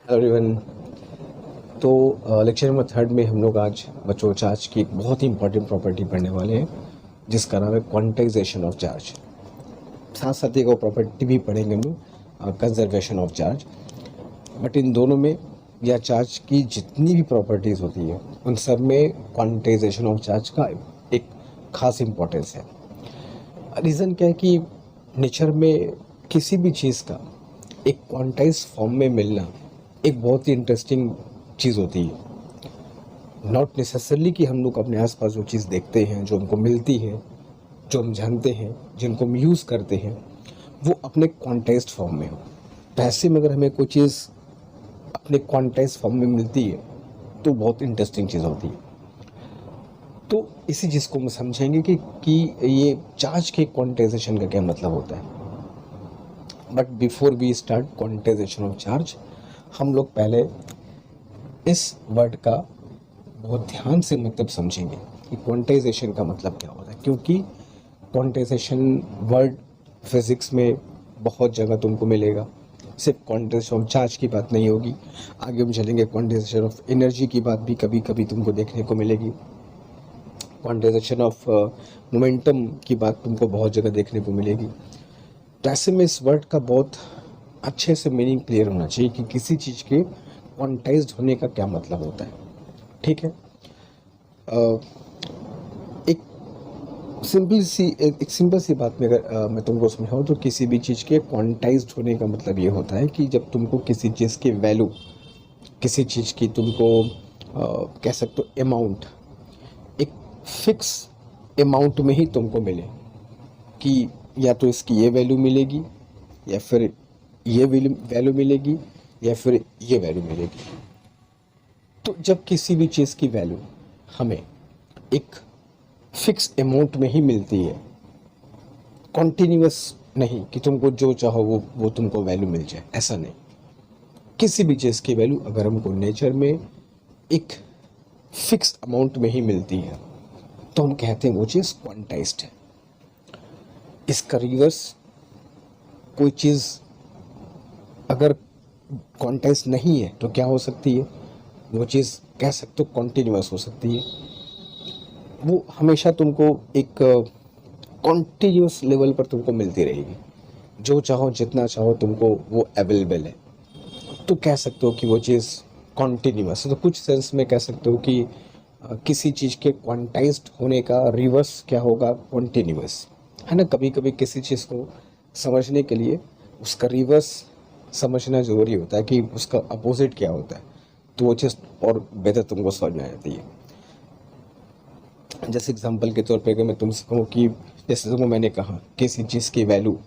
Hello everyone. तो lecture number third में हम लोग आज बच्चों चार्ज की एक बहुत ही इंपॉर्टेंट प्रॉपर्टी पढ़ने वाले हैं जिसका नाम है क्वांटाइजेशन ऑफ चार्ज। साथ साथ एक और प्रॉपर्टी भी पढ़ेंगे हम लोग, conservation of charge. But in दोनों में या चार्ज की जितनी भी प्रॉपर्टीज़ होती है उन सब में क्वांटाइजेशन ऑफ चार्ज का एक खास इम्पोर्टेंस है। रीज़न क्या है कि नेचर में किसी भी चीज़ का एक क्वांटाइज फॉर्म में मिलना एक बहुत ही इंटरेस्टिंग चीज़ होती है। नॉट नेसेसरली कि हम लोग अपने आसपास जो चीज़ देखते हैं, जो हमको मिलती है, जो हम जानते हैं, जिनको हम यूज़ करते हैं, वो अपने क्वांटाइज्ड फॉर्म में हो। तो ऐसे में अगर हमें कोई चीज़ अपने क्वांटाइज्ड फॉर्म में मिलती है तो बहुत इंटरेस्टिंग चीज़ होती है। तो इसी चीज़ को हम समझेंगे कि ये चार्ज के क्वांटाइजेशन का क्या मतलब होता है। But before we start quantization of charge, हम लोग पहले इस वर्ड का बहुत ध्यान से मतलब समझेंगे कि क्वांटाइजेशन का मतलब क्या होता है, क्योंकि क्वांटाइजेशन वर्ड फिज़िक्स में बहुत जगह तुमको मिलेगा। सिर्फ क्वांटाइजेशन ऑफ चार्ज की बात नहीं होगी, आगे हम चलेंगे क्वांटाइजेशन ऑफ एनर्जी की बात भी कभी कभी तुमको देखने को मिलेगी। क्वांटाइजेशन ऑफ मोमेंटम की बात तुमको बहुत जगह देखने को मिलेगी। तो ऐसे में इस वर्ड का बहुत अच्छे से मीनिंग क्लियर होना चाहिए कि किसी चीज़ के क्वांटाइज्ड होने का क्या मतलब होता है। ठीक है। एक सिंपल सी बात में अगर मैं तुमको समझाऊँ तो किसी भी चीज़ के क्वांटाइज्ड होने का मतलब ये होता है कि जब तुमको किसी चीज़ की वैल्यू, किसी चीज़ की तुमको कह सकते हो अमाउंट, एक फिक्स अमाउंट में ही तुमको मिले कि या तो इसकी ये वैल्यू मिलेगी या फिर ये वैल्यू मिलेगी या फिर ये वैल्यू मिलेगी। तो जब किसी भी चीज़ की वैल्यू हमें एक फिक्स अमाउंट में ही मिलती है, कॉन्टिन्यूस नहीं कि तुमको जो चाहो वो तुमको वैल्यू मिल जाए, ऐसा नहीं। किसी भी चीज़ की वैल्यू अगर हमको नेचर में एक फिक्स अमाउंट में ही मिलती है तो हम कहते हैं वो चीज़ क्वांटाइज्ड है। इसका रिवर्स, कोई चीज़ अगर क्वांटाइज्ड नहीं है तो क्या हो सकती है, वो चीज़ कह सकते हो कॉन्टिन्यूस हो सकती है। वो हमेशा तुमको एक कॉन्टिन्यूस लेवल पर तुमको मिलती रहेगी, जो चाहो जितना चाहो तुमको वो अवेलेबल है। तो कह सकते हो कि वो चीज़ कॉन्टिन्यूस है। तो कुछ सेंस में कह सकते हो कि किसी चीज़ के क्वांटाइज्ड होने का रिवर्स क्या होगा, कॉन्टिन्यूस, है ना। कभी कभी किसी चीज़ को समझने के लिए उसका रिवर्स समझना ज़रूरी होता है कि उसका अपोजिट क्या होता है, तो वो चीज़ और बेहतर तुमको समझ में आ जाती है। जैसे एग्जांपल के तौर पे अगर मैं तुमसे कहूँ कि जैसे तुमको मैंने कहा किसी चीज़ की वैल्यू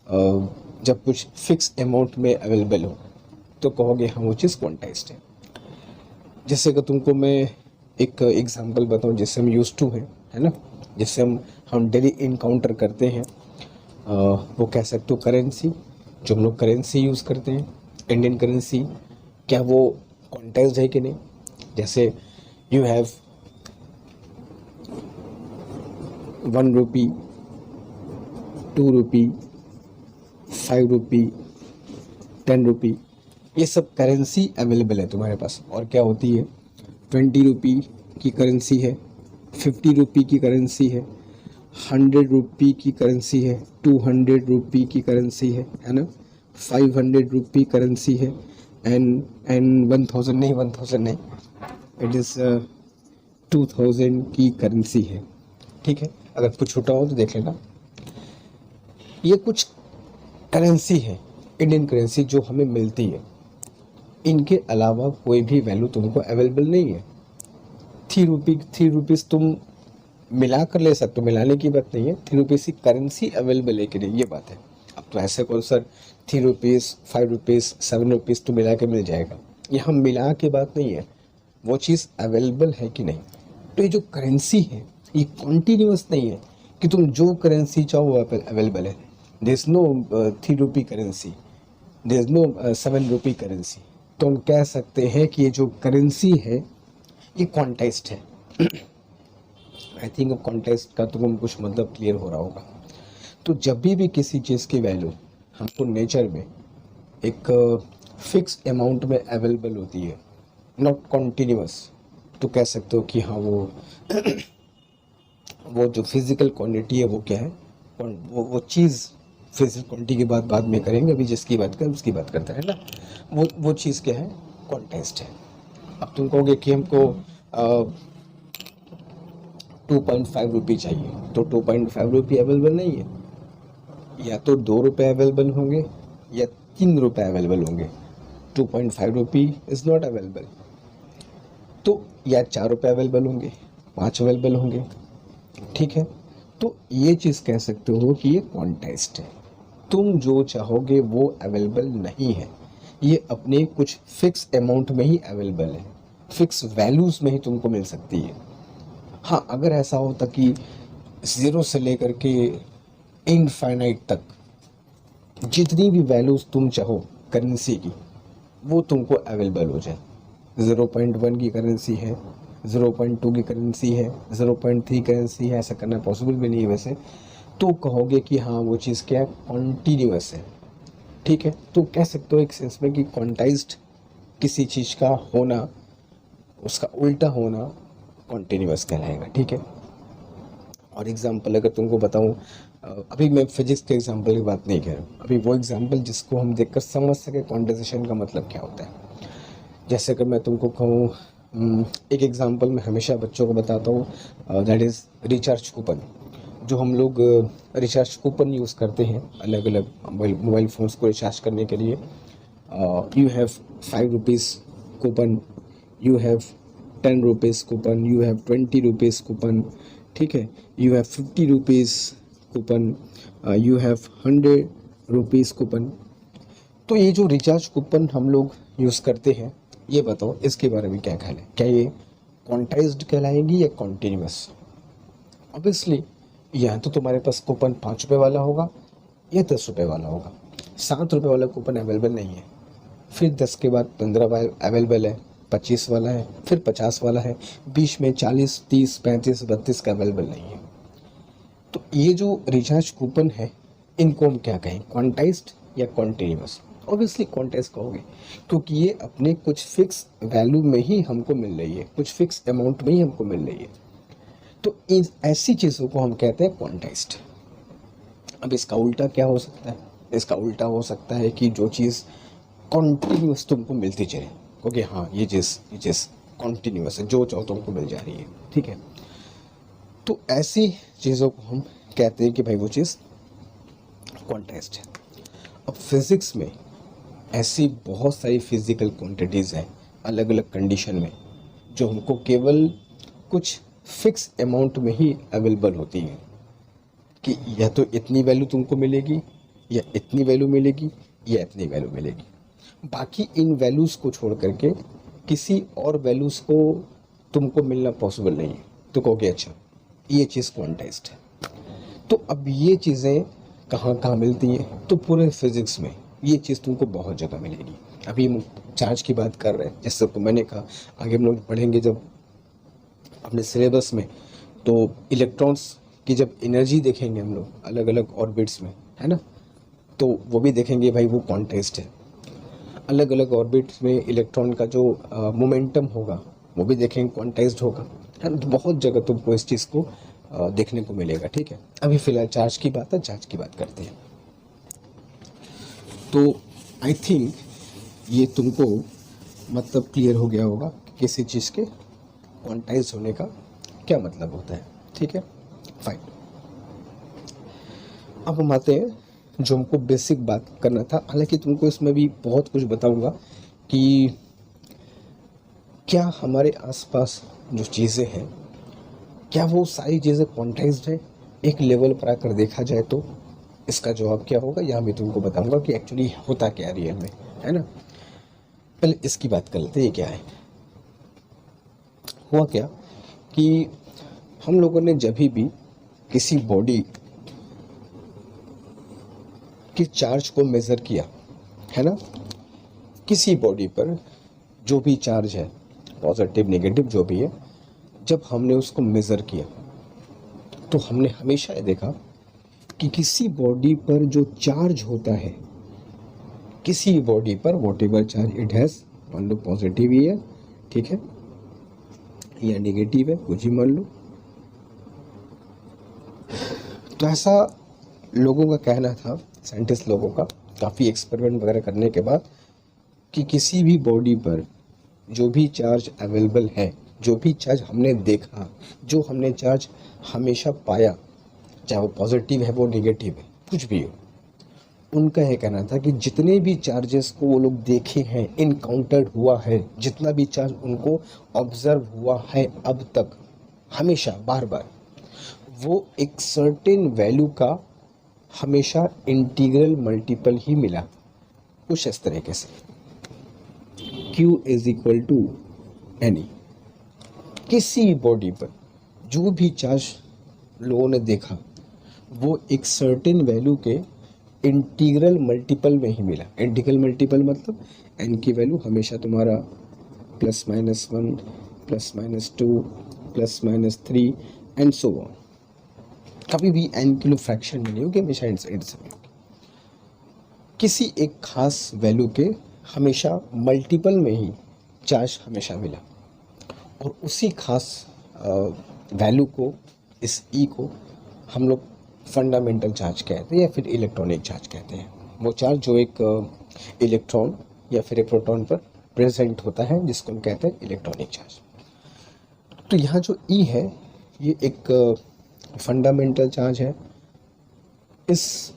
जब कुछ फिक्स अमाउंट में अवेलेबल हो तो कहोगे हाँ वो चीज़ क्वांटाइज्ड है। जैसे कि तुमको मैं एक एग्जांपल बताऊँ जिससे हम यूज टू है ना, जिससे हम डेली इनकाउंटर करते हैं, वो कह सकते हो करेंसी। जो हम लोग करेंसी यूज़ करते हैं, इंडियन करेंसी, क्या वो क्वांटाइज्ड है कि नहीं। जैसे यू हैव 1 रुपी, 2 रुपी, 5 रुपी, 10 रुपी, ये सब करेंसी अवेलेबल है तुम्हारे पास। और क्या होती है, 20 रुपी की करेंसी है, 50 रुपी की करेंसी है, 100 रुपी की करेंसी है, 200 रुपी की करेंसी है ना, 500 रुपी करेंसी है, एंड 1000 नहीं, इट इज़ 2000 की करेंसी है। ठीक है, अगर कुछ छूटा हो तो देख लेना। ये कुछ करेंसी है, इंडियन करेंसी, जो हमें मिलती है। इनके अलावा कोई भी वैल्यू तुमको अवेलेबल नहीं है। 3 रुपीज़ तुम मिला कर ले सकते हो, मिलाने की बात नहीं है। 3 रुपीज़ की करेंसी अवेलेबल है कि नहीं, ये बात है। अब तो ऐसे कौन सर 3 रुपीज़, 5 रुपीज़, 7 रुपीज़ तो मिला के मिल जाएगा, यहाँ मिला के बात नहीं है, वो चीज़ अवेलेबल है कि नहीं। तो ये जो करेंसी है ये कॉन्टीन्यूस नहीं है कि तुम जो करेंसी चाहो वो अवेलेबल है। There is no 3 rupee currency, there is no 7 rupee currency. तो हम कह सकते हैं कि ये जो करेंसी है ये क्वांटाइज्ड है। आई थिंक क्वांटाइज्ड का तुम कुछ मतलब क्लियर हो रहा होगा। तो जब भी किसी चीज़ की वैल्यू हमको नेचर में एक फिक्स अमाउंट में अवेलेबल होती है, नॉट कॉन्टीन्यूअस। तो कह सकते हो कि हाँ वो जो फिज़िकल क्वांटिटी है वो क्या है, वो चीज़ फिजिकल क्वांटिटी की बात बाद में करेंगे, अभी जिसकी बात करें उसकी बात करते हैं ना। वो चीज़ क्या है, कॉन्टेस्ट है। अब तुम कहोगे कि हमको 2.5 रुपये चाहिए, तो 2.5 रुपये अवेलेबल नहीं है, या तो 2 रुपये अवेलेबल होंगे या 3 रुपये अवेलेबल होंगे। 2.5 रुपये इज़ नॉट अवेलेबल। तो या 4 रुपये अवेलेबल होंगे, 5 अवेलेबल होंगे, ठीक है। तो ये चीज़ कह सकते हो कि ये कॉन्टेस्ट है। तुम जो चाहोगे वो अवेलेबल नहीं है, ये अपने कुछ फिक्स अमाउंट में ही अवेलेबल है, फिक्स वैल्यूज़ में ही तुमको मिल सकती है। हाँ, अगर ऐसा होता कि 0 से लेकर के इनफाइनाइट तक जितनी भी वैल्यूज़ तुम चाहो करेंसी की, वो तुमको अवेलेबल हो जाए। 0.1 की करेंसी है, 0.2 की करेंसी है, 0.3 करेंसी है, ऐसा करना पॉसिबल भी नहीं है वैसे। तो कहोगे कि हाँ वो चीज़ क्या है, कॉन्टीन्यूअस है, ठीक है। तो कह सकते हो एक सेंस में कि क्वांटाइज्ड किसी चीज़ का होना, उसका उल्टा होना कॉन्टीन्यूअस कहलाएगा, ठीक है। और एग्जांपल अगर तुमको बताऊं, अभी मैं फिजिक्स के एग्जांपल की बात नहीं कर रहा हूँ, अभी वो एग्जांपल जिसको हम देखकर समझ सके क्वांटाइजेशन का मतलब क्या होता है। जैसे अगर मैं तुमको कहूँ, एक एग्जांपल मैं हमेशा बच्चों को बताता हूँ, दैट इज़ रिचार्ज कूपन। जो हम लोग रिचार्ज कूपन यूज़ करते हैं अलग अलग मोबाइल फ़ोन्स को रिचार्ज करने के लिए, you have 5 rupees coupon, you have 10 rupees coupon, you have 20 rupees coupon, ठीक है, you have 50 rupees coupon, you have 100 rupees coupon. तो ये जो रिचार्ज कूपन हम लोग यूज़ करते हैं, ये बताओ इसके बारे में क्या ख्याल है, क्या ये क्वांटाइज्ड कहलाएंगी या कॉन्टीन्यूअस। ऑब्वियसली यहाँ तो तुम्हारे पास कूपन 5 रुपये वाला होगा या 10 रुपये वाला होगा। 7 रुपये वाला कूपन अवेलेबल नहीं है, फिर 10 के बाद 15 अवेलेबल है, 25 वाला है, फिर 50 वाला है, बीच में 40, 30, 35, 32 का अवेलेबल नहीं है। तो ये जो रिचार्ज कूपन है, इनको हम क्या कहें, क्वांटाइज्ड या कॉन्टीन्यूअस। ऑब्वियसली क्वांटाइज्ड कहोगे, क्योंकि ये अपने कुछ फिक्स वैल्यू में ही हमको मिल रही है, कुछ फिक्स अमाउंट में ही हमको मिल रही है। तो इन ऐसी चीज़ों को हम कहते हैं क्वांटाइज्ड। अब इसका उल्टा क्या हो सकता है, इसका उल्टा हो सकता है कि जो चीज़ कॉन्टीन्यूअस तुमको मिलती चले, क्योंकि हाँ ये चीज़ कॉन्टीन्यूअस है, जो चाहो तुमको मिल जा रही है, ठीक है। तो ऐसी चीज़ों को हम कहते हैं कि भाई वो चीज़ क्वांटाइज्ड है। अब फिज़िक्स में ऐसी बहुत सारी फिज़िकल क्वांटिटीज़ हैं अलग अलग कंडीशन में, जो हमको केवल कुछ फिक्स अमाउंट में ही अवेलेबल होती हैं, कि या तो इतनी वैल्यू तुमको मिलेगी, या इतनी वैल्यू मिलेगी, या इतनी वैल्यू मिलेगी। बाकी इन वैल्यूज़ को छोड़ करके किसी और वैल्यूज़ को तुमको मिलना पॉसिबल नहीं है। तो कहोगे अच्छा ये चीज़ क्वांटाइज्ड है। तो अब ये चीज़ें कहाँ कहाँ मिलती हैं, तो पूरे फिज़िक्स में ये चीज़ तुमको बहुत जगह मिलेगी। अभी हम चार्ज की बात कर रहे हैं, जैसे तो मैंने कहा आगे हम लोग पढ़ेंगे जब अपने सिलेबस में, तो इलेक्ट्रॉन्स की जब एनर्जी देखेंगे हम लोग अलग अलग ऑर्बिट्स में, है ना, तो वो भी देखेंगे भाई वो क्वांटाइज्ड है। अलग अलग ऑर्बिट्स में इलेक्ट्रॉन का जो मोमेंटम होगा वो भी देखेंगे क्वांटाइज्ड होगा, है ना। तो बहुत जगह तुमको इस चीज़ को देखने को मिलेगा, ठीक है। अभी फ़िलहाल चार्ज की बात है, चार्ज की बात करते हैं। तो आई थिंक ये तुमको मतलब क्लियर हो गया होगा कि किसी चीज़ के क्वांटाइज होने का क्या मतलब होता है, ठीक है, फाइन। अब हम आते हैं जो हमको बेसिक बात करना था, हालांकि तुमको इसमें भी बहुत कुछ बताऊंगा कि क्या हमारे आसपास जो चीज़ें हैं, क्या वो सारी चीज़ें क्वांटाइज्ड है। एक लेवल पर आकर देखा जाए तो इसका जवाब क्या होगा, यहाँ भी तुमको बताऊंगा कि एक्चुअली होता क्या रियल में, है ना। पहले इसकी बात कर लेते हैं, ये क्या है। हुआ क्या कि हम लोगों ने जब भी किसी बॉडी की चार्ज को मेज़र किया, है ना, किसी बॉडी पर जो भी चार्ज है, पॉजिटिव नेगेटिव जो भी है, जब हमने उसको मेज़र किया तो हमने हमेशा ये देखा कि किसी बॉडी पर जो चार्ज होता है, किसी भी बॉडी पर what ever charge it has, मान लो पॉजिटिव ही है, ठीक है, या नेगेटिव है, कुछ ही मान लो। तो ऐसा लोगों का कहना था, साइंटिस्ट लोगों का, काफ़ी एक्सपेरिमेंट वगैरह करने के बाद, कि किसी भी बॉडी पर जो भी चार्ज अवेलेबल है, जो भी चार्ज हमने देखा, जो हमने चार्ज हमेशा पाया, चाहे वो पॉजिटिव है वो नेगेटिव है, कुछ भी हो, उनका यह कहना था कि जितने भी चार्जेस को वो लोग देखे हैं, इनकाउंटर्ड हुआ है, जितना भी चार्ज उनको ऑब्जर्व हुआ है अब तक, हमेशा बार बार, वो एक सर्टेन वैल्यू का हमेशा इंटीग्रल मल्टीपल ही मिला, कुछ इस तरीके से, Q is equal to any. किसी भी बॉडी पर जो भी चार्ज लोगों ने देखा, वो एक सर्टेन वैल्यू के इंटीग्रल मल्टीपल में ही मिला। इंटीग्रल मल्टीपल मतलब n की वैल्यू हमेशा तुम्हारा +-1, +-2, +-3 एंड सो ऑन, कभी भी n किलो फ्रैक्शन में नहीं होगी, हमेशा एंड से होगी। किसी एक खास वैल्यू के हमेशा मल्टीपल में ही चार्ज हमेशा मिला, और उसी खास वैल्यू को, इस E को हम लोग फंडामेंटल चार्ज कहते हैं या फिर इलेक्ट्रॉनिक चार्ज कहते हैं। वो चार्ज जो एक इलेक्ट्रॉन या फिर एक प्रोटॉन पर प्रेजेंट होता है, जिसको हम कहते हैं इलेक्ट्रॉनिक चार्ज। तो यहाँ जो E है, ये एक फंडामेंटल चार्ज है। इस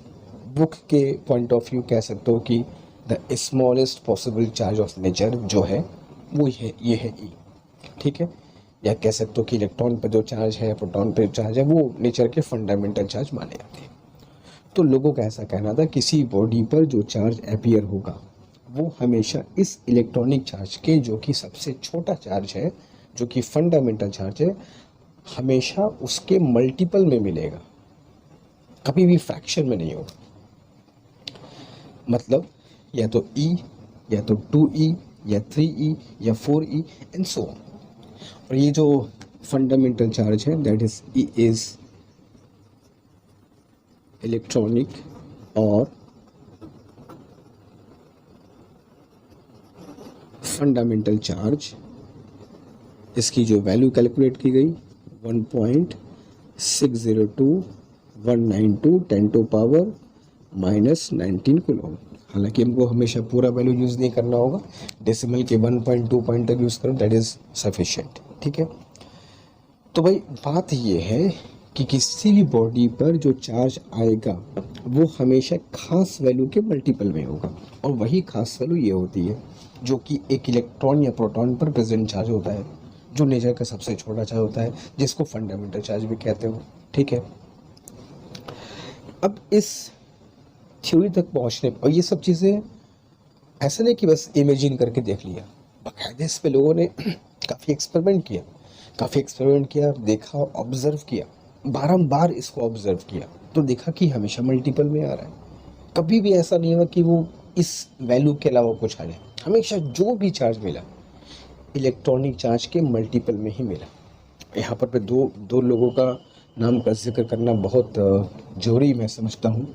बुक के पॉइंट ऑफ व्यू कह सकते हो कि the smallest possible charge of nature जो है वो ये है E, ठीक है। या कह सकते हो कि इलेक्ट्रॉन पर जो चार्ज है, प्रोटॉन पर चार्ज है, वो नेचर के फंडामेंटल चार्ज माने जाते हैं। तो लोगों का ऐसा कहना था, किसी बॉडी पर जो चार्ज अपीयर होगा वो हमेशा इस इलेक्ट्रॉनिक चार्ज के, जो कि सबसे छोटा चार्ज है, जो कि फंडामेंटल चार्ज है, हमेशा उसके मल्टीपल में मिलेगा, कभी भी फ्रैक्शन में नहीं होगा। मतलब या तो E, या तो 2E, या 3E, या 4E एंड सो ऑन। और ये जो फंडामेंटल चार्ज है, that is E is electronic और फंडामेंटल चार्ज, इसकी जो वैल्यू कैलकुलेट की गई 1.602192 10⁻⁻19 कूलम। हालांकि हमको हमेशा पूरा वैल्यू यूज़ नहीं करना होगा, डेसिमल के 1.2 पॉइंट तक यूज़ करो, दैट इज़ सफिशिएंट, ठीक है। तो भाई बात ये है कि किसी भी बॉडी पर जो चार्ज आएगा वो हमेशा खास वैल्यू के मल्टीपल में होगा, और वही खास वैल्यू ये होती है जो कि एक इलेक्ट्रॉन या प्रोटॉन पर प्रेजेंट चार्ज होता है, जो नेचर का सबसे छोटा चार्ज होता है, जिसको फंडामेंटल चार्ज भी कहते हो, ठीक है। अब इस थ्योरी तक पहुंचने, और ये सब चीज़ें ऐसा नहीं कि बस इमेजिन करके देख लिया, बाकायदे इस पे लोगों ने काफ़ी एक्सपेरिमेंट किया, देखा, ऑब्जर्व किया, बारंबार इसको ऑब्जर्व किया, तो देखा कि हमेशा मल्टीपल में आ रहा है। कभी भी ऐसा नहीं हुआ कि वो इस वैल्यू के अलावा कुछ आ जाए, हमेशा जो भी चार्ज मिला इलेक्ट्रॉनिक चार्ज के मल्टीपल में ही मिला। यहाँ पर दो लोगों का नाम का जिक्र करना बहुत जरूरी मैं समझता हूँ,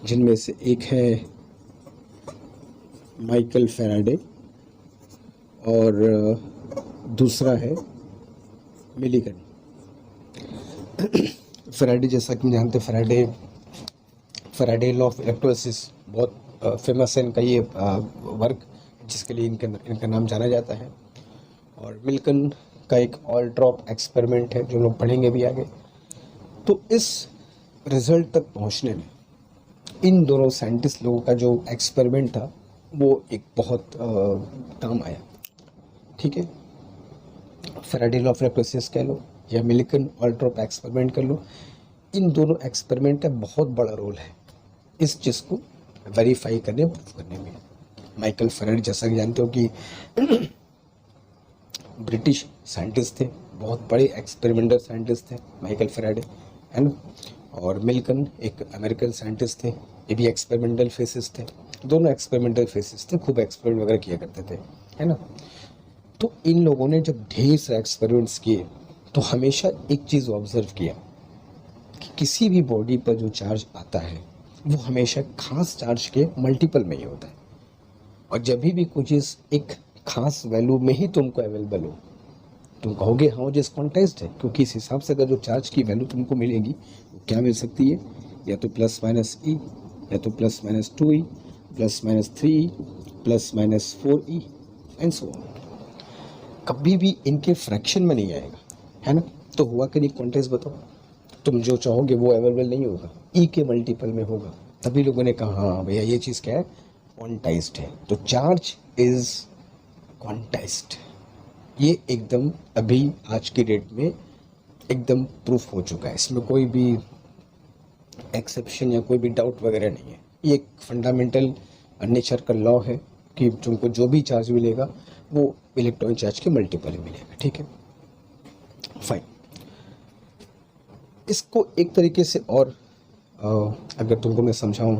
जिनमें से एक है माइकल फैराडे और दूसरा है मिलिगन। फैराडे, जैसा कि जानते हैं, फैराडे लॉ ऑफ इलेक्ट्रोलिसिस बहुत फेमस है इनका ये वर्क, जिसके लिए इनका नाम जाना जाता है। और मिल्कन का एक ऑल ड्रॉप एक्सपेरिमेंट है, जो लोग पढ़ेंगे भी आगे। तो इस रिजल्ट तक पहुंचने में इन दोनों साइंटिस्ट लोगों का जो एक्सपेरिमेंट था वो एक बहुत काम आया, ठीक है। फैराडे लॉ ऑफ इलेक्ट्रोलिसिस कह लो या मिल्कन ऑल ड्रॉप एक्सपेरिमेंट कर लो, इन दोनों एक्सपेरिमेंट का बहुत बड़ा रोल है इस चीज़ को वेरीफाई करने, प्रूफ करने में। माइकल फैराडे, जैसा कि जानते हो कि ब्रिटिश साइंटिस्ट थे, बहुत बड़े एक्सपेरिमेंटल साइंटिस्ट थे माइकल फैराडे, है ना। और मिल्कन एक अमेरिकन साइंटिस्ट थे, ये भी एक्सपेरिमेंटल फेसिस थे, दोनों एक्सपेरिमेंटल फेसिस थे, खूब एक्सपेरिमेंट वगैरह किया करते थे, है ना। तो इन लोगों ने जब ढेर सारे एक्सपेरिमेंट्स किए तो हमेशा एक चीज़ ऑब्जर्व किया कि किसी भी बॉडी पर जो चार्ज आता है वो हमेशा खास चार्ज के मल्टीपल में ही होता है। और जब भी कोई चीज़ एक खास वैल्यू में ही तुमको अवेलेबल हो, तुम कहोगे हाँ जिस कॉन्टेस्ट है, क्योंकि इस हिसाब से अगर जो चार्ज की वैल्यू तुमको मिलेगी वो क्या मिल सकती है, या तो प्लस माइनस ई, या तो plus minus 2e, plus minus 3e, plus minus 4e and so on. कभी भी इनके फ्रैक्शन में नहीं आएगा, है ना। तो हुआ कि नहीं कॉन्टेस्ट बताओ, तुम जो चाहोगे वो अवेलेबल नहीं होगा, ई के मल्टीपल में होगा। तभी लोगों ने कहा हाँ भैया ये चीज़ क्या है, क्वांटाइज्ड है। तो चार्ज इज क्वांटाइज्ड, ये एकदम अभी आज की डेट में एकदम प्रूफ हो चुका है, इसमें कोई भी एक्सेप्शन या कोई भी डाउट वगैरह नहीं है। ये एक फंडामेंटल नेचर का लॉ है कि तुमको जो भी चार्ज मिलेगा वो इलेक्ट्रॉन चार्ज के मल्टीपल में मिलेगा, ठीक है, फाइन। इसको एक तरीके से और अगर तुमको मैं समझाऊं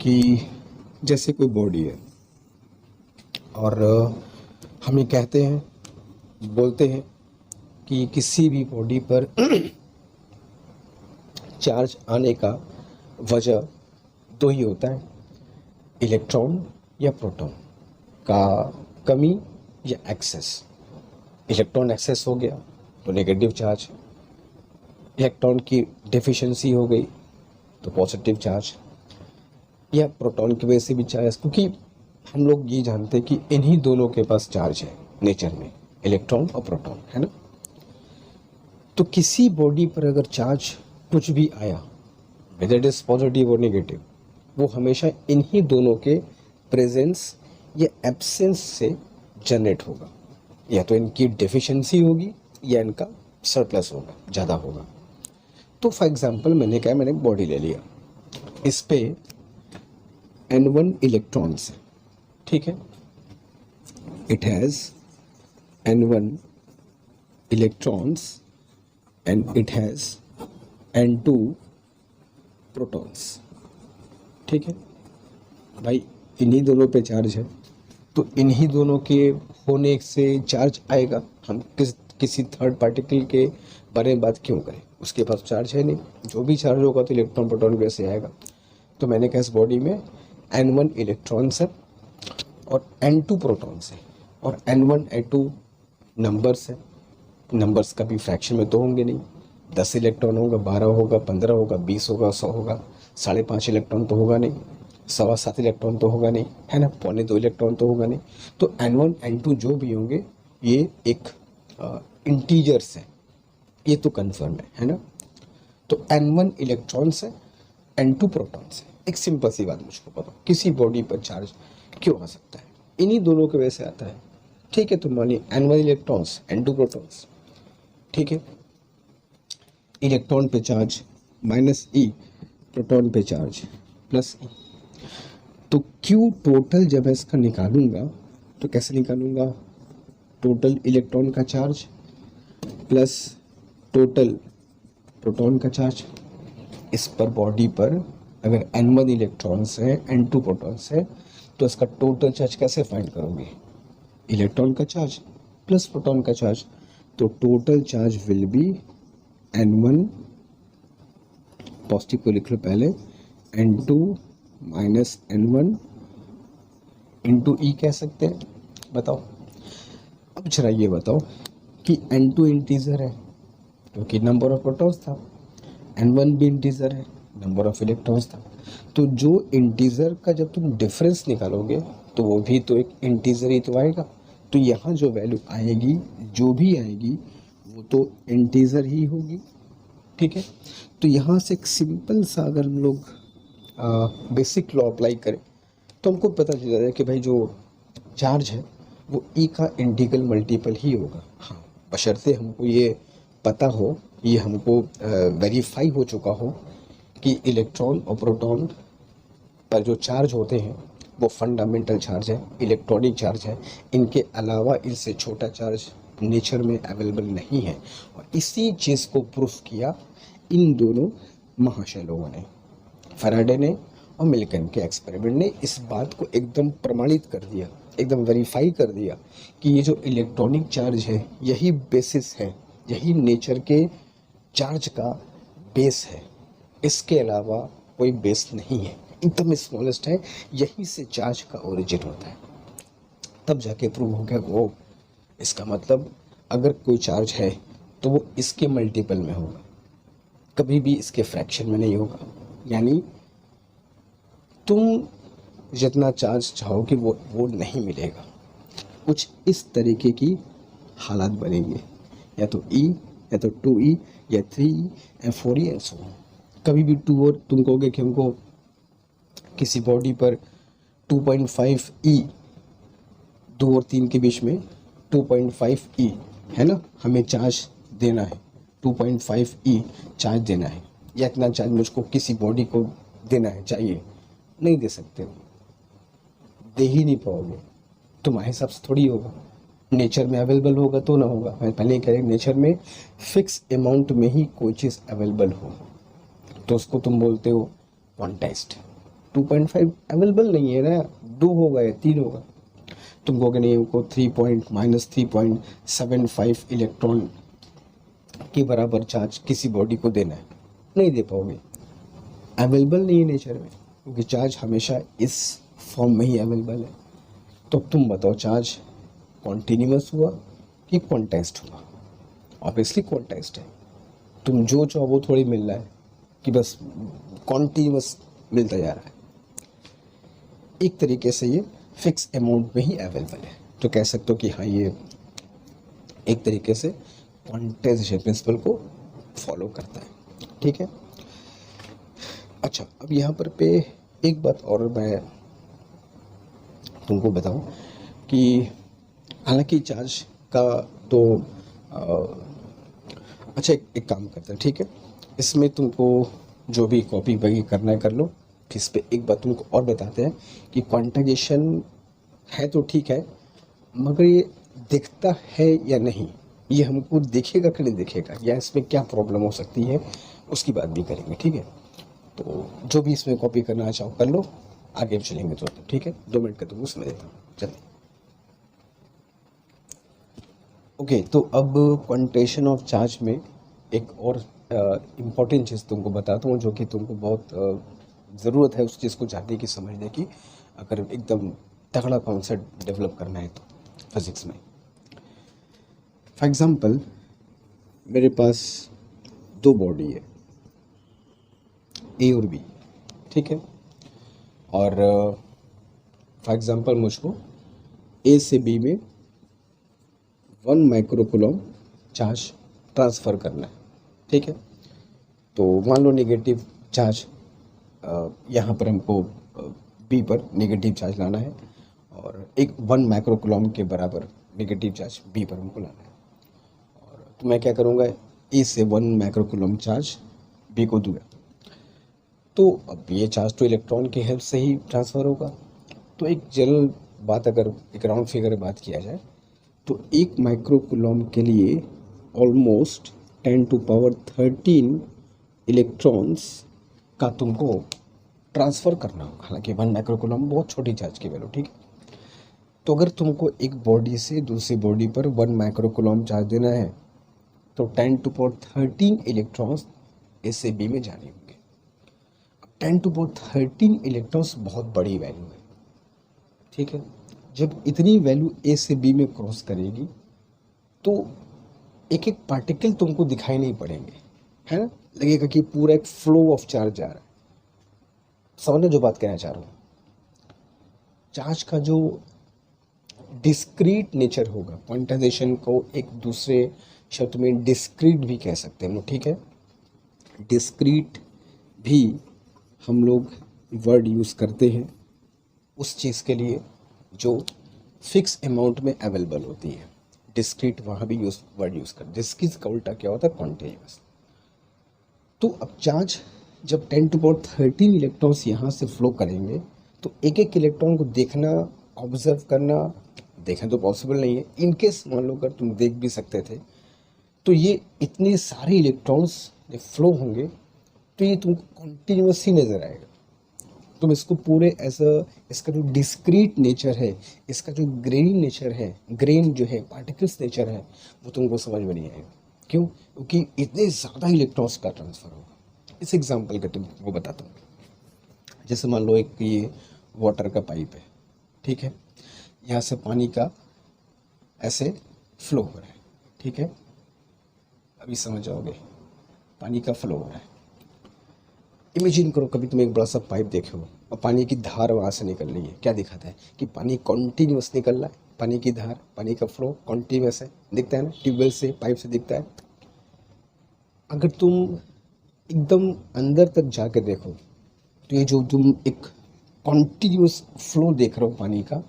कि जैसे कोई बॉडी है और हम ये कहते हैं, बोलते हैं कि किसी भी बॉडी पर चार्ज आने का वजह दो ही होता है, इलेक्ट्रॉन या प्रोटॉन का कमी या एक्सेस। इलेक्ट्रॉन एक्सेस हो गया तो नेगेटिव चार्ज, इलेक्ट्रॉन की डेफिशिएंसी हो गई तो पॉजिटिव चार्ज, या प्रोटॉन की वजह से भी चार्ज, क्योंकि हम लोग ये जानते हैं कि इन्हीं दोनों के पास चार्ज है नेचर में, इलेक्ट्रॉन और प्रोटॉन, है ना। तो किसी बॉडी पर अगर चार्ज कुछ भी आया, वेदर इट इज पॉजिटिव और नेगेटिव, वो हमेशा इन्हीं दोनों के प्रेजेंस या एब्सेंस से जनरेट होगा। या तो इनकी डेफिशिएंसी होगी या इनका सरप्लस होगा, ज़्यादा होगा। तो फॉर एग्जांपल मैंने एक बॉडी ले लिया, इस पे N1 इलेक्ट्रॉन्स है, ठीक है, it has N1 electrons and it has N2 protons, ठीक है भाई। इन्हीं दोनों पे चार्ज है तो इन्हीं दोनों के होने से चार्ज आएगा। हम किसी थर्ड पार्टिकल के बारे में बात क्यों करें, उसके पास चार्ज है नहीं, जो भी चार्ज होगा तो इलेक्ट्रॉन प्रोटॉन वैसे आएगा। तो मैंने कहा इस बॉडी में N1 इलेक्ट्रॉन्स है और N2 प्रोटॉन्स है, और N1 N2 नंबर्स है। नंबर्स का भी फ्रैक्शन में तो होंगे नहीं, 10 इलेक्ट्रॉन होगा, 12 होगा, 15 होगा, 20 होगा, 100 होगा, 5.5 इलेक्ट्रॉन तो होगा नहीं, 7.25 इलेक्ट्रॉन तो होगा नहीं, है ना, 2.25 इलेक्ट्रॉन तो होगा नहीं। तो N1 N2 जो भी होंगे ये एक इंटीजर्स है, ये तो कन्फर्म है ना। तो N1 इलेक्ट्रॉन्स है, N2 प्रोटॉन्स है। एक सिंपल सी बात मुझको बताओ, किसी बॉडी पर चार्ज क्यों आ सकता है, इन्हीं दोनों की वजह से आता है, ठीक है। तो मानिए N1 इलेक्ट्रॉन्स N2 प्रोटॉन्स, ठीक है, इलेक्ट्रॉन पे चार्ज माइनस ई, प्रोटॉन पे चार्ज प्लस ई। तो Q टोटल जब मैं इसका निकालूंगा तो कैसे निकालूंगा, टोटल इलेक्ट्रॉन का चार्ज प्लस टोटल प्रोटॉन का चार्ज। इस पर बॉडी पर अगर N1 इलेक्ट्रॉन्स है N2 प्रोटॉन्स है तो इसका टोटल चार्ज कैसे फाइंड करोगे, इलेक्ट्रॉन का चार्ज प्लस प्रोटॉन का चार्ज। तो total charge will be N1, positive को लिख लो पहले, N2 माइनस N1 इंटू ई कह सकते हैं। बताओ अब जरा ये बताओ कि N2 इंटीजर है क्योंकि नंबर ऑफ प्रोटॉन्स था, N1 भी इंटीजर है, नंबर ऑफ इलेक्ट्रॉन्स था। तो जो इंटीजर का जब तुम डिफरेंस निकालोगे तो वो भी तो एक इंटीजर ही तो आएगा। तो यहाँ जो वैल्यू आएगी, जो भी आएगी वो तो इंटीजर ही होगी, ठीक है। तो यहाँ से एक सिंपल सा अगर हम लोग बेसिक लॉ अप्लाई करें तो हमको पता चल जाएगा कि भाई जो चार्ज है वो ई का इंटीग्रल मल्टीपल ही होगा। हाँ, बशर्ते हमको ये पता हो, ये हमको वेरीफाई हो चुका हो कि इलेक्ट्रॉन और प्रोटॉन पर जो चार्ज होते हैं वो फंडामेंटल चार्ज है, इलेक्ट्रॉनिक चार्ज है, इनके अलावा इनसे छोटा चार्ज नेचर में अवेलेबल नहीं है। और इसी चीज़ को प्रूफ किया इन दोनों महाशय लोगों ने, फैराडे ने और मिल्टन के एक्सपेरिमेंट ने इस बात को एकदम प्रमाणित कर दिया, एकदम वेरीफाई कर दिया कि ये जो इलेक्ट्रॉनिक चार्ज है यही बेसिस है, यही नेचर के चार्ज का बेस है। इसके अलावा कोई बेस नहीं है, एकदम स्मॉलेस्ट है, यहीं से चार्ज का ओरिजिन होता है। तब जाके प्रूव हो गया वो, इसका मतलब अगर कोई चार्ज है तो वो इसके मल्टीपल में होगा, कभी भी इसके फ्रैक्शन में नहीं होगा। यानी तुम जितना चार्ज चाहोगे वो नहीं मिलेगा। कुछ इस तरीके की हालात बनेंगे, या तो ई, या तो 2e, या 3e, या 4e एंड सो ऑन। कभी भी 2 और तुम कहोगे कि हमको किसी बॉडी पर 2.5e, 2 और 3 के बीच में 2.5e है ना, हमें चार्ज देना है, 2.5e चार्ज देना है, या इतना चार्ज मुझको किसी बॉडी को देना है, चाहिए, नहीं दे सकते हो, दे ही नहीं पाओगे। तुम्हारे हिसाब से थोड़ी होगा, नेचर में अवेलेबल होगा तो ना होगा। मैं पहले ही कह रही, नेचर में फिक्स अमाउंट में ही कोई चीज़ अवेलेबल हो तो उसको तुम बोलते हो क्वांटाइज्ड। 2.5 अवेलेबल नहीं है ना, 2 होगा या 3 होगा, तुम कहोगे नहीं हमको -3.75 इलेक्ट्रॉन के बराबर चार्ज किसी बॉडी को देना है, नहीं दे पाओगे, अवेलेबल नहीं है नेचर में, क्योंकि चार्ज हमेशा इस फॉर्म में ही अवेलेबल है। तो तुम बताओ चार्ज कॉन्टीन्यूअस हुआ कि क्वांटाइज्ड हुआ? ऑब्वियसली क्वांटाइज्ड है। तुम जो चाहो वो थोड़ी मिल रहा है कि बस कॉन्टीन्यूअस मिलता जा रहा है। एक तरीके से ये फिक्स अमाउंट में ही अवेलेबल है, तो कह सकते हो कि हाँ ये एक तरीके से क्वांटाइजेशन प्रिंसिपल को फॉलो करता है। ठीक है, अच्छा अब यहाँ पर पे एक बात और मैं तुमको बताऊं कि हालांकि चार्ज का तो अच्छा एक काम करते हैं, ठीक है, इसमें तुमको जो भी कॉपी वगैरह करना है कर लो। इस पे एक बात तुमको और बताते हैं कि क्वांटाइजेशन है तो ठीक है, मगर ये दिखता है या नहीं, ये हमको दिखेगा कि नहीं दिखेगा, या इसमें क्या प्रॉब्लम हो सकती है, उसकी बात भी करेंगे। ठीक है, तो जो भी इसमें कॉपी करना चाहो कर लो, आगे चलेंगे तो ठीक है। 2 मिनट का तुमको समय देता हूँ, चलिए। ओके, तो अब क्वांटेशन ऑफ चार्ज में एक और इम्पॉर्टेंट चीज़ तुमको बताता हूँ, जो कि तुमको बहुत ज़रूरत है उस चीज़ को जानने की, समझने की, अगर एकदम तगड़ा कॉन्सेप्ट डेवलप करना है तो फिज़िक्स में। फॉर एग्ज़ाम्पल मेरे पास 2 बॉडी है, ए और बी, ठीक है, और फॉर एग्ज़ाम्पल मुझको ए से बी में 1 माइक्रोकूलम चार्ज ट्रांसफ़र करना है। ठीक है, तो मान लो नेगेटिव चार्ज यहाँ पर हमको बी पर नेगेटिव चार्ज लाना है, और एक 1 माइक्रोकूलम के बराबर नेगेटिव चार्ज बी पर हमको लाना है। और तो मैं क्या करूँगा, ए से 1 माइक्रोकूलम चार्ज बी को दूंगा, तो अब ये चार्ज तो इलेक्ट्रॉन की हेल्प से ही ट्रांसफ़र होगा। तो एक जनरल बात, अगर एक राउंड फिगर बात किया जाए, तो 1 माइक्रोकूलम के लिए ऑलमोस्ट 10⁻13 इलेक्ट्रॉन्स का तुमको ट्रांसफ़र करना होगा। हालांकि 1 माइक्रोकूलम बहुत छोटी चार्ज की वैल्यू, ठीक है। तो अगर तुमको एक बॉडी से दूसरी बॉडी पर 1 माइक्रोकूलम चार्ज देना है, तो 10⁻13 इलेक्ट्रॉन्स ए से बी में जाने होंगे। 10⁻13 इलेक्ट्रॉन्स बहुत बड़ी वैल्यू है, ठीक है। जब इतनी वैल्यू ए से बी में क्रॉस करेगी तो एक एक पार्टिकल तुमको दिखाई नहीं पड़ेंगे, है ना, लगेगा कि पूरा एक फ्लो ऑफ चार्ज जा रहा है। समझना जो बात कहना चाह रहा हूँ, चार्ज का जो डिस्क्रीट नेचर होगा, क्वांटाइजेशन को एक दूसरे शब्द में डिस्क्रीट भी कह सकते हैं हम लोग, ठीक है। डिस्क्रीट भी हम लोग वर्ड यूज़ करते हैं उस चीज़ के लिए जो फिक्स अमाउंट में अवेलेबल होती है। डिस्क्रीट वहाँ भी वर्ड यूज़ कर, डिस्क्रीट का उल्टा क्या होता है, कॉन्टिन्यूअस। तो अब चार्ज जब 10⁻13 इलेक्ट्रॉन्स यहाँ से फ्लो करेंगे, तो एक एक इलेक्ट्रॉन को देखना, ऑब्जर्व करना, देखना तो पॉसिबल नहीं है। इनकेस मान लो अगर तुम देख भी सकते थे, तो ये इतने सारे इलेक्ट्रॉन्स जब फ्लो होंगे तो ये तुमको कॉन्टीन्यूअस ही नज़र आएगा। तुम इसको पूरे ऐसा, इसका जो डिस्क्रीट नेचर है, इसका जो ग्रेन नेचर है, ग्रेन जो है पार्टिकल्स नेचर है, वो तुमको समझ में नहीं आएगा। क्यों? क्योंकि इतने ज़्यादा इलेक्ट्रॉन्स का ट्रांसफ़र होगा। इस एग्जांपल का तुमको बताता हूँ। जैसे मान लो एक ये वाटर का पाइप है, ठीक है, यहाँ से पानी का ऐसे फ्लो हो रहा है, ठीक है, अभी समझ जाओगे, पानी का फ्लो हो रहा है। इमेजिन करो कभी तुम एक बड़ा सा पाइप देखे हो और पानी की धार वहाँ से निकल रही है, क्या दिखाता है कि पानी कॉन्टीन्यूस निकल रहा है, पानी की धार, पानी का फ्लो कॉन्टीन्यूस है, दिखता है ना, ट्यूबवेल से, पाइप से दिखता है। अगर तुम एकदम अंदर तक जाके देखो तो ये जो तुम एक कॉन्टीन्यूस फ्लो देख रहे हो पानी का,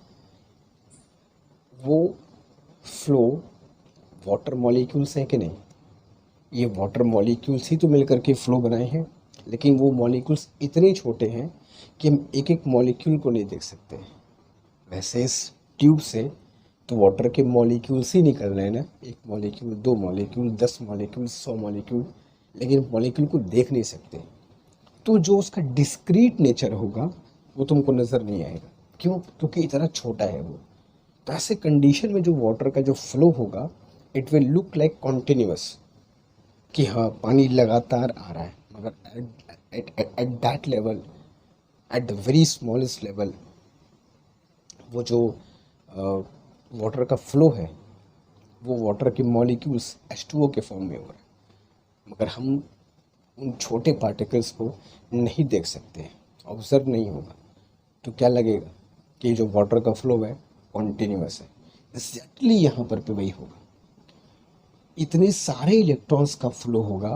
वो फ्लो वाटर मॉलिक्यूल्स हैं कि नहीं? ये वाटर मॉलिक्यूल्स ही तो मिलकर के फ्लो बनाए हैं, लेकिन वो मॉलिक्यूल्स इतने छोटे हैं कि हम एक एक मॉलिक्यूल को नहीं देख सकते। वैसे इस ट्यूब से तो वाटर के मॉलिक्यूल्स ही निकल रहे हैं ना, एक मॉलिक्यूल, दो मॉलिक्यूल, 10 मॉलिक्यूल, 100 मॉलिक्यूल, लेकिन मॉलिक्यूल को देख नहीं सकते। तो जो उसका डिस्क्रीट नेचर होगा वो तुमको नज़र नहीं आएगा। क्यों? क्योंकि इतना छोटा है वो। तो ऐसे कंडीशन में जो वाटर का जो फ्लो होगा, it will look like continuous, कि हाँ पानी लगातार आ रहा है, मगर at that level, at the very smallest level, वो जो वाटर का फ्लो है वो वाटर के मॉलिक्यूल्स H2O के फॉर्म में हो रहा है, मगर हम उन छोटे पार्टिकल्स को नहीं देख सकते, ऑब्जर्व नहीं होगा। तो क्या लगेगा कि जो वाटर का फ्लो है कॉन्टीन्यूअस है। एग्जैक्टली यहाँ पर पे वही होगा, इतने सारे इलेक्ट्रॉन्स का फ्लो होगा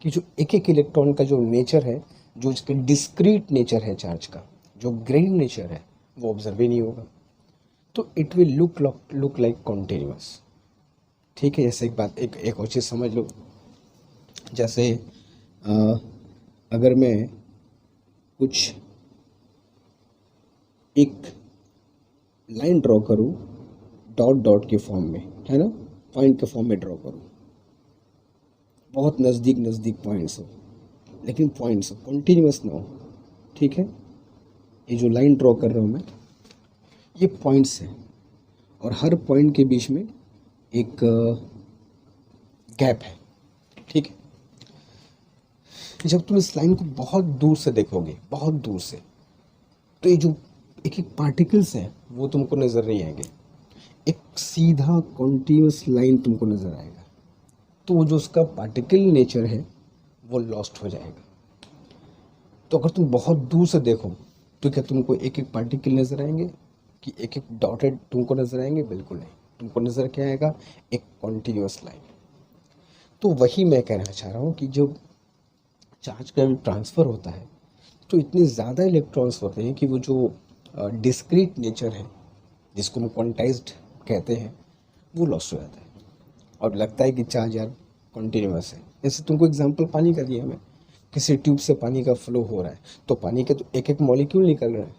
कि जो एक एक इलेक्ट्रॉन का जो नेचर है, जो इसका डिस्क्रीट नेचर है चार्ज का, जो ग्रेन नेचर है, वो ऑब्जर्व ही नहीं होगा। तो it will look like continuous, ठीक है। जैसे एक बात, एक और चीज़ समझ लो, जैसे अगर मैं कुछ एक लाइन ड्रॉ करूँ डॉट डॉट के फॉर्म में, है ना, पॉइंट के फॉर्म में ड्रॉ करूँ, बहुत नज़दीक नज़दीक पॉइंट्स हो, लेकिन पॉइंट्स कॉन्टीन्यूअस ना हो, ठीक है। ये जो लाइन ड्रॉ कर रहा हूँ मैं, ये पॉइंट्स हैं और हर पॉइंट के बीच में एक गैप है, ठीक है। जब तुम इस लाइन को बहुत दूर से देखोगे, बहुत दूर से, तो ये जो एक एक पार्टिकल्स हैं वो तुमको नज़र नहीं आएंगे, एक सीधा कॉन्टिन्यूअस लाइन तुमको नज़र आएगा। तो वो जो उसका पार्टिकल नेचर है वो लॉस्ट हो जाएगा। तो अगर तुम बहुत दूर से देखो तो क्या तुमको एक एक पार्टिकल नज़र आएंगे कि एक एक डॉटेड तुमको नज़र आएंगे? बिल्कुल नहीं, तुमको नज़र क्या आएगा? एक कॉन्टिन्यूअस लाइन। तो वही मैं कहना चाह रहा हूँ कि जो चार्ज का ट्रांसफ़र होता है तो इतने ज़्यादा इलेक्ट्रॉन्स होते हैं कि वो जो डिस्क्रीट नेचर है, जिसको हम क्वांटाइज्ड कहते हैं, वो लॉस हो जाता है और लगता है कि चार्ज यार कॉन्टीन्यूअस है। जैसे तुमको एग्जांपल पानी का दिया मैं, किसी ट्यूब से पानी का फ्लो हो रहा है तो पानी के तो एक एक मॉलिक्यूल निकल रहा है,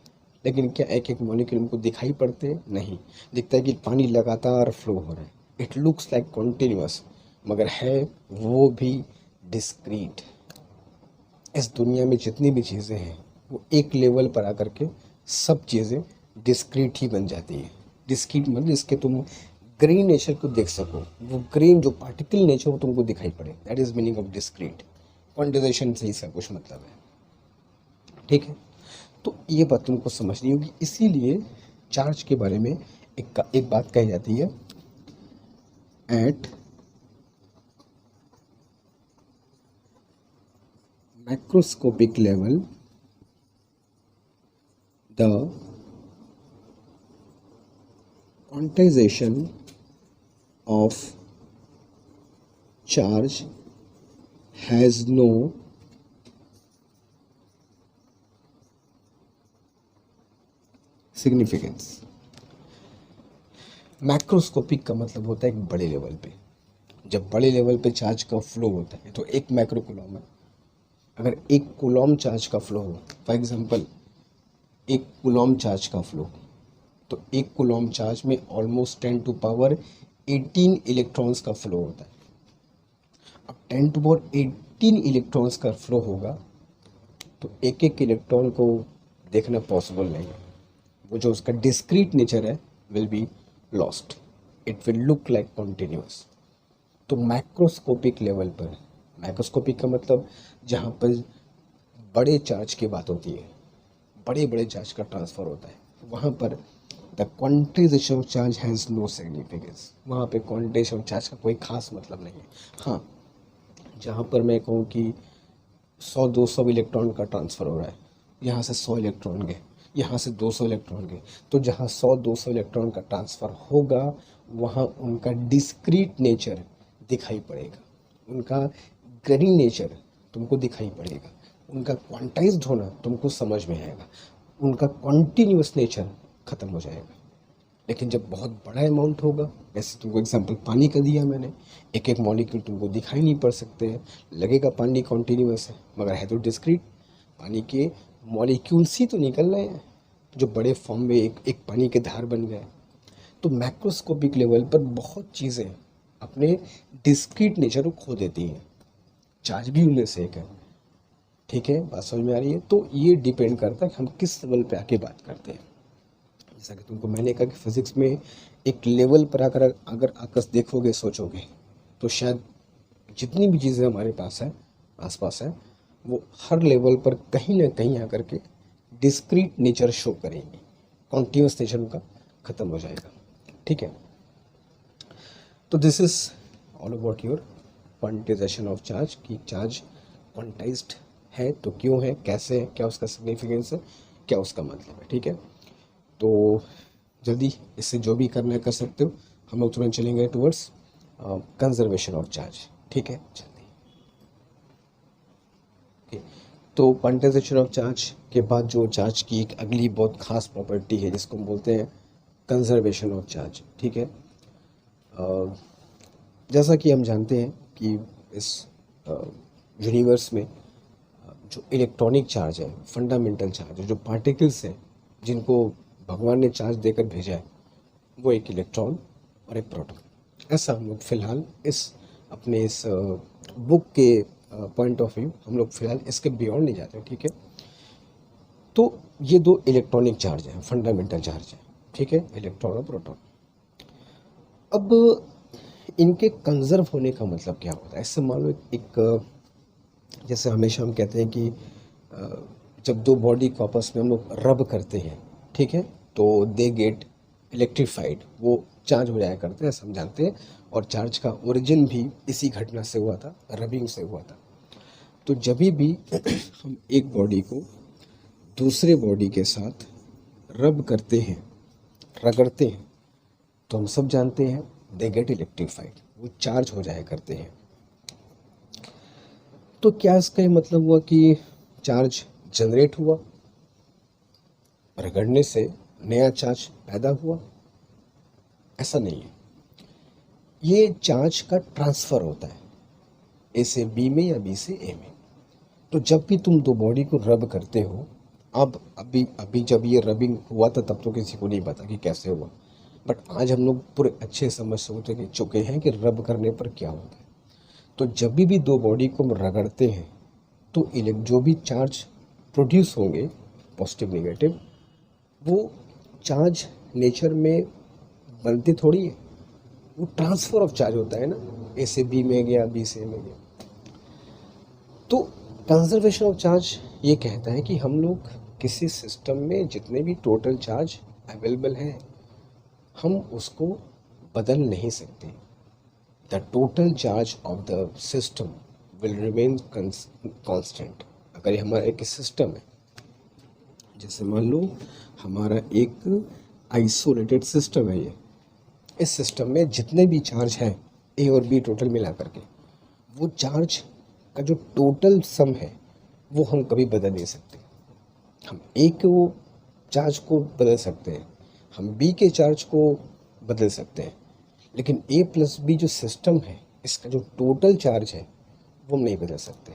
लेकिन क्या एक एक मॉलिक्यूल हमको दिखाई पड़ते हैं? नहीं, दिखता है कि पानी लगातार फ्लो हो रहा है, इट लुक्स लाइक कॉन्टीन्यूअस, मगर है वो भी डिस्क्रीट। इस दुनिया में जितनी भी चीज़ें हैं वो एक लेवल पर आकर के सब चीज़ें डिस्क्रीट ही बन जाती है। डिस्क्रीट मतलब इसके तुम ग्रीन नेचर को देख सको, वो ग्रीन जो पार्टिकल नेचर वो तुमको दिखाई पड़े, that is meaning of discrete. Quantization से इसका कुछ मतलब है, ठीक है। तो ये बात तुमको समझनी होगी, इसीलिए चार्ज के बारे में एक बात कही जाती है, at macroscopic level the quantization of charge has no significance। Macroscopic का मतलब होता है एक बड़े लेवल पे। जब बड़े लेवल पे चार्ज का फ्लो होता है तो एक माइक्रो कूलम है, अगर एक कूलम चार्ज का फ्लो हो, फॉर एग्जांपल एक कूलम चार्ज का फ्लो, तो एक कूलम चार्ज में ऑलमोस्ट 10 टू पावर 18 इलेक्ट्रॉन्स का फ्लो होता है। अब 10 टू पावर 18 इलेक्ट्रॉन्स का फ्लो होगा तो एक एक इलेक्ट्रॉन को देखना पॉसिबल नहीं है, वो जो उसका डिस्क्रीट नेचर है will be lost, it will look like continuous. तो मैक्रोस्कोपिक लेवल पर, मैक्रोस्कोपिक का मतलब जहाँ पर बड़े चार्ज की बात होती है, बड़े बड़े चार्ज का ट्रांसफ़र होता है, वहाँ पर the quantization of charge has no significance. वहाँ पे क्वांटाइजेशन ऑफ चार्ज का कोई खास मतलब नहीं है। हाँ, जहाँ पर मैं कहूँ कि 100-200 इलेक्ट्रॉन का ट्रांसफ़र हो रहा है, यहाँ से 100 इलेक्ट्रॉन गए, यहाँ से 200 इलेक्ट्रॉन गए, तो जहाँ 100-200 इलेक्ट्रॉन का ट्रांसफ़र होगा वहाँ उनका डिस्क्रीट नेचर दिखाई पड़ेगा, उनका ग्रेनी नेचर तुमको दिखाई पड़ेगा, उनका क्वांटाइज्ड होना तुमको समझ में आएगा, उनका कॉन्टीन्यूस नेचर ख़त्म हो जाएगा। लेकिन जब बहुत बड़ा अमाउंट होगा, जैसे तुमको एग्जांपल पानी का दिया मैंने, एक एक मॉलिक्यूल तुमको दिखाई नहीं पड़ सकते हैं, लगेगा पानी कॉन्टीन्यूस है मगर है तो डिस्क्रीट। पानी के मॉलिक्यूल्स ही तो निकल रहे हैं जो बड़े फॉर्म में एक एक पानी के धार बन गए। तो मैक्रोस्कोपिक लेवल पर बहुत चीज़ें अपने डिस्क्रीट नेचर को खो देती हैं, चार्ज भी उनमें से एक है। ठीक है, बात समझ में आ रही है? तो ये डिपेंड करता है कि हम किस लेवल पे आके बात करते हैं। जैसा कि तुमको मैंने कहा कि फिज़िक्स में एक लेवल पर अगर आकर देखोगे, सोचोगे, तो शायद जितनी भी चीज़ें हमारे पास है, आसपास है, वो हर लेवल पर कहीं ना कहीं आकर के डिस्क्रीट नेचर शो करेंगे, कॉन्टिन्यूस नेचर उनका ख़त्म हो जाएगा। ठीक है, तो this is all about your quantization of charge, कि चार्ज क्वांटाइज्ड है तो क्यों है, कैसे है, क्या उसका सिग्निफिकेंस है, क्या उसका मतलब है। ठीक है, तो जल्दी इससे जो भी करना है कर सकते हो। हम लोग तुरंत चलेंगे टुवर्ड्स कंजर्वेशन ऑफ चार्ज। ठीक है, जल्दी। तो क्वांटाइजेशन ऑफ चार्ज के बाद जो चार्ज की एक अगली बहुत खास प्रॉपर्टी है जिसको हम बोलते हैं कंजर्वेशन ऑफ चार्ज। ठीक है, जैसा कि हम जानते हैं कि इस यूनिवर्स में जो इलेक्ट्रॉनिक चार्ज है, फंडामेंटल चार्ज है, जो पार्टिकल्स हैं जिनको भगवान ने चार्ज देकर भेजा है, वो एक इलेक्ट्रॉन और एक प्रोटॉन। ऐसा हम लोग फ़िलहाल अपने इस बुक के पॉइंट ऑफ व्यू हम लोग फ़िलहाल इसके बियॉन्ड नहीं जाते। ठीक है, तो ये दो इलेक्ट्रॉनिक चार्ज हैं, फंडामेंटल चार्ज है। ठीक है, इलेक्ट्रॉन और प्रोटॉन। अब इनके कंजर्व होने का मतलब क्या होता है? इससे मान लो एक जैसे हमेशा हम कहते हैं कि जब दो बॉडी को आपस में हम लोग रब करते हैं, ठीक है, तो दे गेट इलेक्ट्रीफाइड, वो चार्ज हो जाया करते हैं, हम जानते हैं। और चार्ज का ओरिजिन भी इसी घटना से हुआ था, रबिंग से हुआ था। तो जब भी हम एक बॉडी को दूसरे बॉडी के साथ रब करते हैं, रगड़ते हैं, तो हम सब जानते हैं दे गेट इलेक्ट्रीफाइड, वो चार्ज हो जाया करते हैं। तो क्या इसका ये मतलब हुआ कि चार्ज जनरेट हुआ, रगड़ने से नया चार्ज पैदा हुआ? ऐसा नहीं है। ये चार्ज का ट्रांसफ़र होता है, ए से बी में या बी से ए में। तो जब भी तुम दो बॉडी को रब करते हो, अब अभी जब ये रबिंग हुआ था तब तो किसी को नहीं पता कि कैसे हुआ, बट आज हम लोग पूरे अच्छे समझ चुके हैं कि रब करने पर क्या होता है। तो जब भी दो बॉडी को हम रगड़ते हैं तो जो भी चार्ज प्रोड्यूस होंगे, पॉजिटिव नेगेटिव, वो चार्ज नेचर में बनते थोड़ी है, वो ट्रांसफ़र ऑफ चार्ज होता है ना, ए से बी में गया, बी से ए में गया। तो कंजर्वेशन ऑफ चार्ज ये कहता है कि हम लोग किसी सिस्टम में जितने भी टोटल चार्ज अवेलेबल हैं, हम उसको बदल नहीं सकते। The total charge of the system will remain constant. अगर ये हमारा एक सिस्टम है, जैसे मान लो हमारा एक आइसोलेटेड सिस्टम है, ये इस सिस्टम में जितने भी चार्ज हैं ए और बी टोटल मिला करके, वो चार्ज का जो टोटल सम है वो हम कभी बदल नहीं सकते। हम ए के वो चार्ज को बदल सकते हैं, हम बी के चार्ज को बदल सकते हैं, लेकिन ए प्लस बी जो सिस्टम है, इसका जो टोटल चार्ज है वो हम नहीं बदल सकते।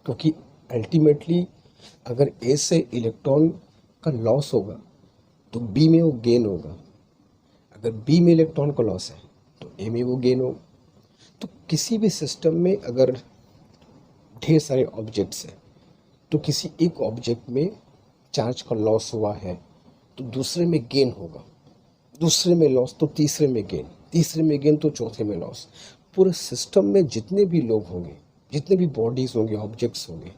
क्योंकि अल्टीमेटली अगर ए से इलेक्ट्रॉन का लॉस होगा तो बी में वो गेन होगा, अगर बी में इलेक्ट्रॉन का लॉस है तो ए में वो गेन होगा। तो किसी भी सिस्टम में अगर ढेर सारे ऑब्जेक्ट्स हैं तो किसी एक ऑब्जेक्ट में चार्ज का लॉस हुआ है तो दूसरे में गेन होगा, दूसरे में लॉस तो तीसरे में गेन, तीसरे में गेन तो चौथे में लॉस। पूरे सिस्टम में जितने भी लोग होंगे, जितने भी बॉडीज़ होंगे, ऑब्जेक्ट्स होंगे,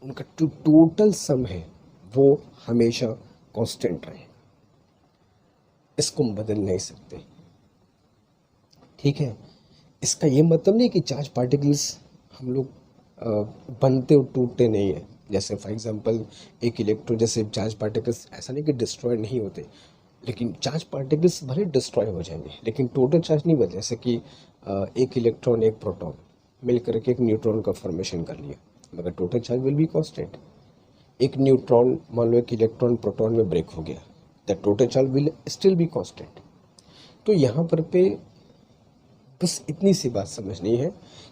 उनका टोटल सम है वो हमेशा कांस्टेंट रहे, इसको हम बदल नहीं सकते। ठीक है, इसका ये मतलब नहीं कि चार्ज पार्टिकल्स हम लोग बनते और टूटते नहीं है। जैसे फॉर एग्जांपल एक इलेक्ट्रॉन, जैसे चार्ज पार्टिकल्स ऐसा नहीं कि डिस्ट्रॉय नहीं होते, लेकिन चार्ज पार्टिकल्स भले डिस्ट्रॉय हो जाएंगे लेकिन टोटल चार्ज नहीं बदले। जैसे कि एक इलेक्ट्रॉन एक प्रोटॉन मिल करके एक न्यूट्रॉन का फॉर्मेशन कर लिया, मगर total charge will be constant. एक न्यूट्रॉन मान लो एक इलेक्ट्रॉन प्रोटॉन में ब्रेक हो गया, the total charge will still be constant. तो यहाँ पर पे बस इतनी सी बात समझनी है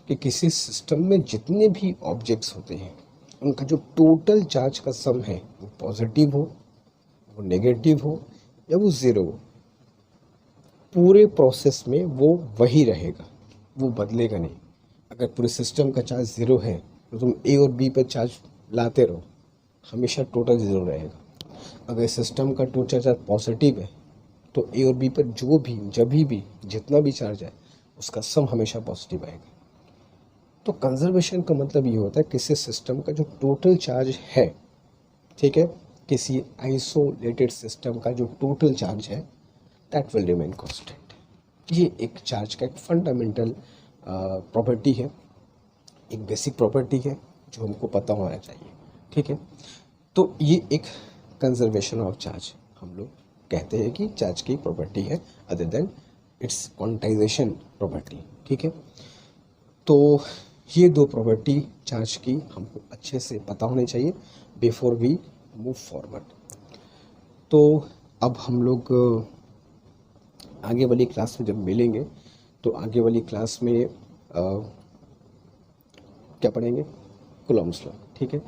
कि किसी सिस्टम में जितने भी ऑब्जेक्ट्स होते हैं उनका जो टोटल चार्ज का सम है वो पॉजिटिव हो, वो नेगेटिव हो या वो ज़ीरो हो, पूरे प्रोसेस में वो वही रहेगा, वो बदलेगा नहीं। अगर पूरे सिस्टम का चार्ज ज़ीरो है तो तुम ए और बी पर चार्ज लाते रहो, हमेशा टोटल ज़ीरो रहेगा। अगर सिस्टम का टोटल चार्ज पॉजिटिव है तो ए और बी पर जो भी जब भी जितना भी चार्ज है उसका सम हमेशा पॉजिटिव आएगा। तो कंजर्वेशन का मतलब ये होता है किसी सिस्टम का जो टोटल चार्ज है, ठीक है, किसी आइसोलेटेड सिस्टम का जो टोटल चार्ज है दैट विल रिमेन कांस्टेंट। ये एक चार्ज का एक फंडामेंटल प्रॉपर्टी है, एक बेसिक प्रॉपर्टी है जो हमको पता होना चाहिए। ठीक है, तो ये एक कंजर्वेशन ऑफ चार्ज हम लोग कहते हैं कि चार्ज की प्रॉपर्टी है other than it's quantization property. ठीक है, तो ये दो प्रॉपर्टी चार्ज की हमको अच्छे से पता होनी चाहिए बिफोर वी मूव फॉरवर्ड। तो अब हम लोग आगे वाली क्लास में जब मिलेंगे तो आगे वाली क्लास में क्या पढ़ेंगे, कूलॉम्स लॉ। ठीक है,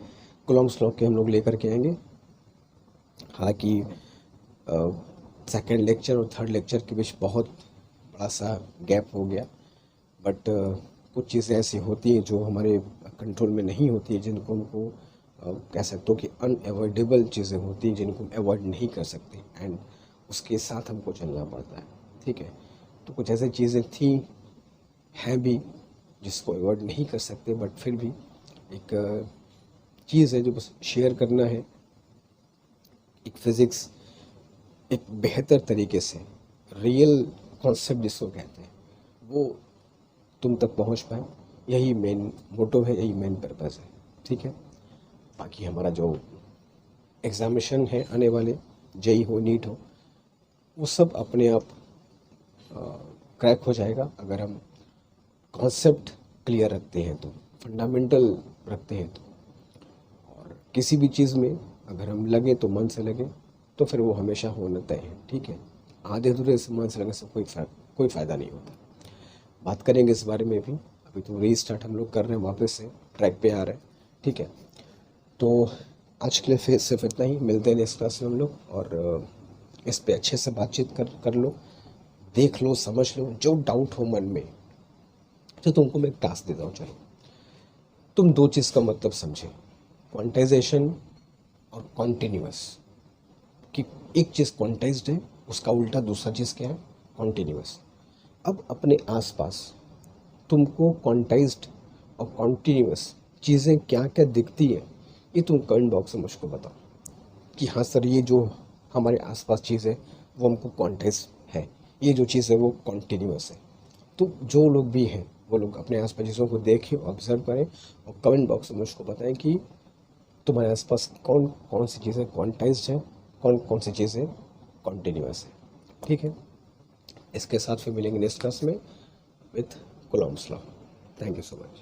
कूलॉम्स लॉ के हम लोग लेकर के आएंगे। हालांकि सेकेंड लेक्चर और थर्ड लेक्चर के बीच बहुत बड़ा सा गैप हो गया, बट कुछ चीज़ें ऐसी होती हैं जो हमारे कंट्रोल में नहीं होती है, जिनको हमको कह सकते हो कि अनएवॉइडेबल चीज़ें होती हैं जिनको हम अवॉइड नहीं कर सकते एंड उसके साथ हमको चलना पड़ता है। ठीक है, तो कुछ ऐसी चीज़ें थी हैं भी जिसको अवॉइड नहीं कर सकते, बट फिर भी एक चीज़ है जो बस शेयर करना है। एक फिज़िक्स एक बेहतर तरीके से रियल कॉन्सेप्ट जिसको कहते हैं वो तुम तक पहुंच पाए, यही मेन मोटो है, यही मेन पर्पज़ है। ठीक है, बाकी हमारा जो एग्ज़ामिनेशन है आने वाले, जेई हो नीट हो, वो सब अपने आप क्रैक हो जाएगा अगर हम कॉन्सेप्ट क्लियर रखते हैं, तो फंडामेंटल रखते हैं तो। और किसी भी चीज़ में अगर हम लगे तो मन से लगे तो फिर वो हमेशा होना तय है। ठीक है, आधे अधूरे से मन से लगने से कोई फ़ायदा नहीं होता। बात करेंगे इस बारे में भी, अभी तो रीस्टार्ट हम लोग कर रहे हैं, वापस से ट्रैक पे आ रहे हैं। ठीक है, तो आज के लिए फिर सिर्फ इतना ही, मिलते हैं नेक्स्ट क्लास में हम लोग, और इस पे अच्छे से बातचीत कर लो, देख लो, समझ लो, जो डाउट हो मन में। तो तुमको मैं एक टास्क देता हूँ, चलो तुम दो चीज़ का मतलब समझे, क्वांटाइजेशन और कॉन्टिन्यूअस, कि एक चीज़ क्वांटाइज्ड है, उसका उल्टा दूसरा चीज़ क्या है, कॉन्टिन्यूअस। अब अपने आसपास तुमको क्वांटाइज्ड और कॉन्टिन्यूअस चीज़ें क्या क्या दिखती है, ये तुम कमेंट बॉक्स में मुझको बताओ कि हाँ सर ये जो हमारे आसपास चीज़ है वो हमको क्वांटाइज है, ये जो चीज़ है वो कॉन्टिन्यूअस है। तो जो लोग भी हैं वो लोग अपने आसपास चीज़ों को देखें, ऑब्जर्व करें और कमेंट बॉक्स में मुझको बताएं कि तुम्हारे आसपास कौन कौन सी चीज़ें क्वांटाइज्ड है, कौन कौन सी चीज़ें कॉन्टिन्यूअस है। ठीक है, इसके साथ फिर मिलेंगे नेक्स्ट क्लास में with Coulomb's law. Thank you so much.